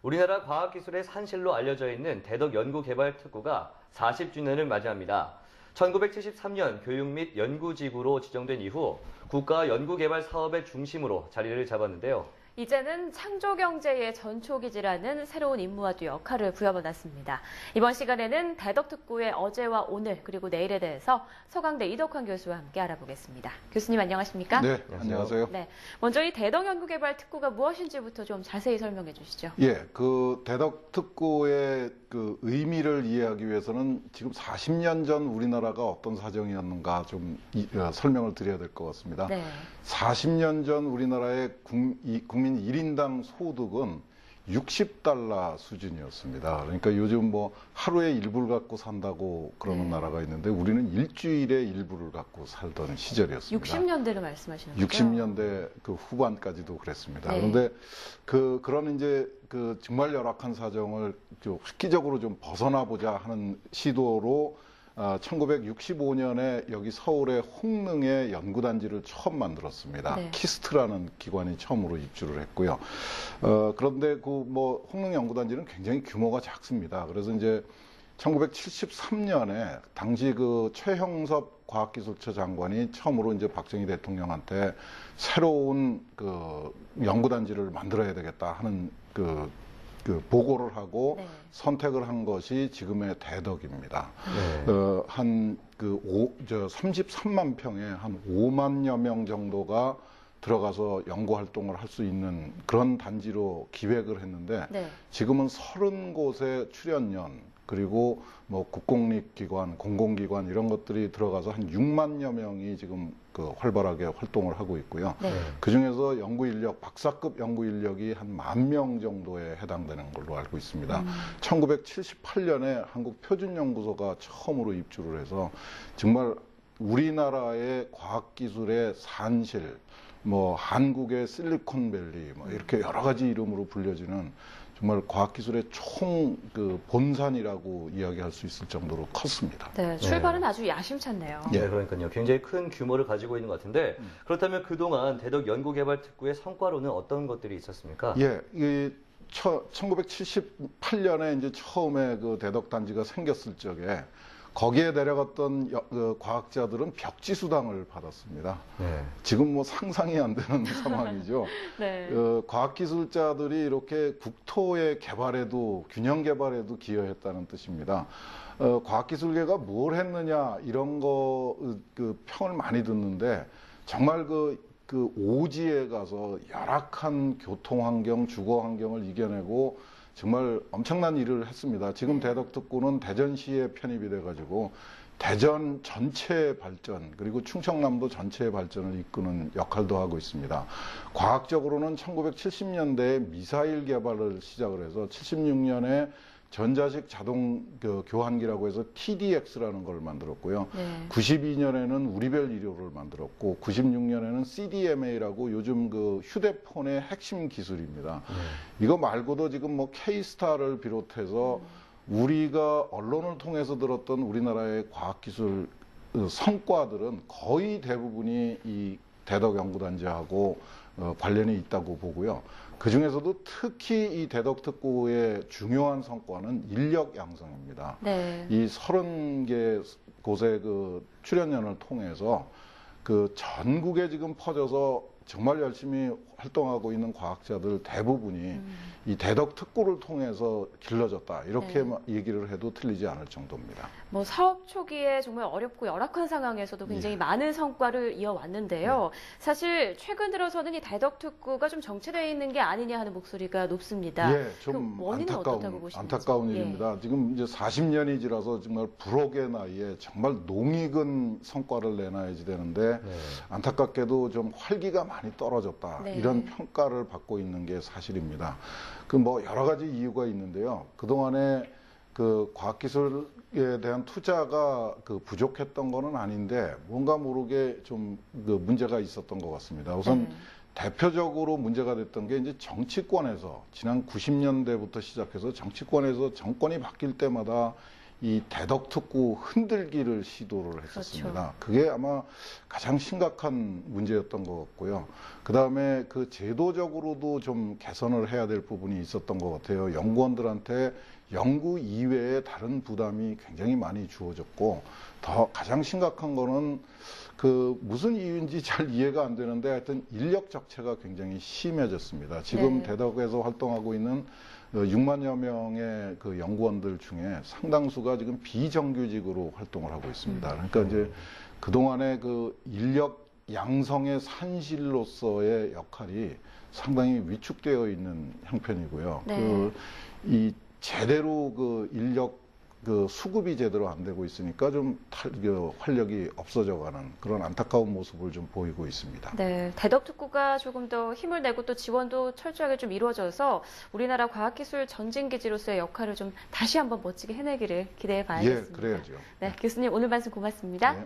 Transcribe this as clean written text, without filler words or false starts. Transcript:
우리나라 과학기술의 산실로 알려져 있는 대덕연구개발특구가 40주년을 맞이합니다. 1973년 교육 및 연구지구로 지정된 이후 국가 연구개발 사업의 중심으로 자리를 잡았는데요. 이제는 창조경제의 전초기지라는 새로운 임무와 또 역할을 부여받았습니다. 이번 시간에는 대덕특구의 어제와 오늘 그리고 내일에 대해서 서강대 이덕환 교수와 함께 알아보겠습니다. 교수님 안녕하십니까? 네, 안녕하세요. 네, 먼저 이 대덕연구개발특구가 무엇인지부터 좀 자세히 설명해 주시죠. 예, 그 대덕특구의 그 의미를 이해하기 위해서는 지금 40년 전 우리나라가 어떤 사정이었는가 좀 설명을 드려야 될 것 같습니다. 네. 40년 전 우리나라의 국민 1인당 소득은 60달러 수준이었습니다. 그러니까 요즘 뭐 하루에 일부를 갖고 산다고 그러는 나라가 있는데 우리는 일주일에 일부를 갖고 살던 시절이었습니다. 60년대를 말씀하시는 거죠? 60년대 그 후반까지도 그랬습니다. 네. 그런데 그런 이제 그 정말 열악한 사정을 좀 획기적으로 좀 벗어나 보자 하는 시도로 1965년에 여기 서울의 홍릉에 연구단지를 처음 만들었습니다. 네. 키스트라는 기관이 처음으로 입주를 했고요. 그런데 그 뭐 홍릉 연구단지는 굉장히 규모가 작습니다. 그래서 이제 1973년에 당시 그 최형섭 과학기술처 장관이 처음으로 이제 박정희 대통령한테 새로운 그 연구단지를 만들어야 되겠다 하는 그 보고를 하고 네. 선택을 한 것이 지금의 대덕입니다. 네. 한 33만 평에 한 5만여 명 정도가 들어가서 연구 활동을 할 수 있는 그런 단지로 기획을 했는데 네. 지금은 30곳의 출연연 그리고 뭐 국공립기관, 공공기관 이런 것들이 들어가서 한 6만여 명이 지금 그 활발하게 활동을 하고 있고요. 네. 그 중에서 연구 인력, 박사급 연구 인력이 한 10,000명 정도에 해당되는 걸로 알고 있습니다. 1978년에 한국표준연구소가 처음으로 입주를 해서 정말 우리나라의 과학기술의 산실, 뭐 한국의 실리콘밸리, 뭐 이렇게 여러 가지 이름으로 불려지는 정말 과학기술의 총 그 본산이라고 이야기할 수 있을 정도로 컸습니다. 네, 출발은 아주 야심찼네요. 네, 그러니까요. 굉장히 큰 규모를 가지고 있는 것 같은데 그렇다면 그동안 대덕연구개발특구의 성과로는 어떤 것들이 있었습니까? 예, 1978년에 이제 처음에 그 대덕단지가 생겼을 적에 거기에 내려갔던 과학자들은 벽지수당을 받았습니다. 네. 지금 뭐 상상이 안 되는 상황이죠. 네. 과학기술자들이 이렇게 국토의 개발에도 균형 개발에도 기여했다는 뜻입니다. 과학기술계가 뭘 했느냐 이런 거 그 평을 많이 듣는데 정말 그 오지에 가서 열악한 교통 환경, 주거 환경을 이겨내고 정말 엄청난 일을 했습니다. 지금 대덕특구는 대전시에 편입이 돼가지고 대전 전체의 발전 그리고 충청남도 전체의 발전을 이끄는 역할도 하고 있습니다. 과학적으로는 1970년대에 미사일 개발을 시작을 해서 76년에 전자식 자동 교환기라고 해서 TDX라는 걸 만들었고요. 네. 92년에는 우리별 1호를 만들었고 96년에는 CDMA라고 요즘 그 휴대폰의 핵심 기술입니다. 이거 말고도 지금 뭐 K스타를 비롯해서 우리가 언론을 통해서 들었던 우리나라의 과학기술 성과들은 거의 대부분이 이 대덕연구단지하고 관련이 있다고 보고요. 그 중에서도 특히 이 대덕특구의 중요한 성과는 인력 양성입니다. 네. 이 30개 곳의 그 출연연을 통해서 그 전국에 지금 퍼져서 정말 열심히 활동하고 있는 과학자들 대부분이 이 대덕특구를 통해서 길러졌다. 이렇게 얘기를 해도 틀리지 않을 정도입니다. 뭐 사업 초기에 정말 어렵고 열악한 상황에서도 굉장히 많은 성과를 이어왔는데요. 사실 최근 들어서는 이 대덕특구가 좀 정체되어 있는 게 아니냐 하는 목소리가 높습니다. 예, 좀 그 원인은 어떻다고 보시는지. 안타까운 일입니다. 지금 이제 40년이 지나서 정말 불혹의 나이에 정말 농익은 성과를 내놔야지 되는데 안타깝게도 좀 활기가 많이 떨어졌다. 네. 이런 평가를 받고 있는 게 사실입니다. 그 뭐 여러 가지 이유가 있는데요. 그동안에 그 과학기술에 대한 투자가 그 부족했던 거는 아닌데 뭔가 모르게 좀 그 문제가 있었던 것 같습니다. 우선 대표적으로 문제가 됐던 게 이제 정치권에서 지난 90년대부터 시작해서 정치권에서 정권이 바뀔 때마다 이 대덕특구 흔들기를 시도를 했었습니다. 그렇죠. 그게 아마 가장 심각한 문제였던 것 같고요. 그 다음에 그 제도적으로도 좀 개선을 해야 될 부분이 있었던 것 같아요. 연구원들한테 연구 이외에 다른 부담이 굉장히 많이 주어졌고, 더 가장 심각한 거는 그 무슨 이유인지 잘 이해가 안 되는데 하여튼 인력 적체가 굉장히 심해졌습니다. 지금 네. 대덕에서 활동하고 있는 6만여 명의 그 연구원들 중에 상당수가 지금 비정규직으로 활동을 하고 있습니다. 그러니까 이제 그동안의 그 인력 양성의 산실로서의 역할이 상당히 위축되어 있는 형편이고요. 네. 이 제대로 그 인력 그 수급이 제대로 안 되고 있으니까 좀 활력이 없어져가는 그런 안타까운 모습을 좀 보이고 있습니다. 네, 대덕특구가 조금 더 힘을 내고 또 지원도 철저하게 좀 이루어져서 우리나라 과학기술 전진기지로서의 역할을 좀 다시 한번 멋지게 해내기를 기대해 봐야겠습니다. 예, 그래야죠. 네, 교수님 오늘 말씀 고맙습니다. 네.